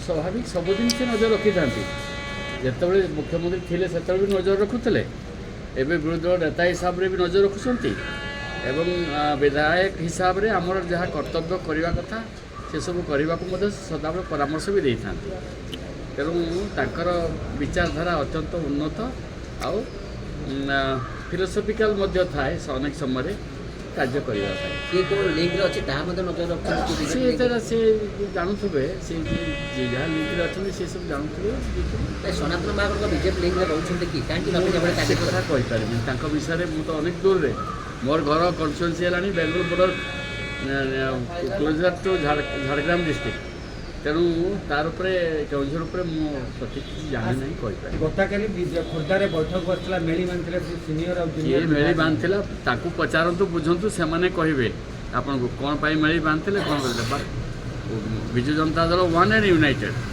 स्वाभाविक सबुदिन से नजर रखी था जिते मुख्यमंत्री थे से भी नजर रखुले एवं विरोधी दल नेता हिसाब से भी नजर रखुंट एवं विधायक हिसाब से आमर जहाँ कर्तव्य करने कथा से सब करने को सदाबले परामर्श भी दे था तेणु तांकर विचारधारा अत्यंत उन्नत आउ फिलोसफिकल थाए अनेक समय कार्य करने किए कौन लिंक अच्छी नजर रखते से जानूे से जहाँ लिंक अच्छे से सब जानूे सनातन महाप्रभु बीजेपी लिंक रोचे कि कहीं से कथा कहीपर विषय में मुझे अनेक दूर में मोर घर कन्स्टिट्यूएंसी है Bangalore border closer to Jhargram district तेणु तार केउझर सठिक जानी ना कहीपर गतकाली खोर्धार बैठक बसला मेली बांधि सिनियर ये मेली बांधला ताकू पचारतु बुझंतु से कहे आपन को कौन पाई मेली बांधते कौन कर Biju Janata Dal one and United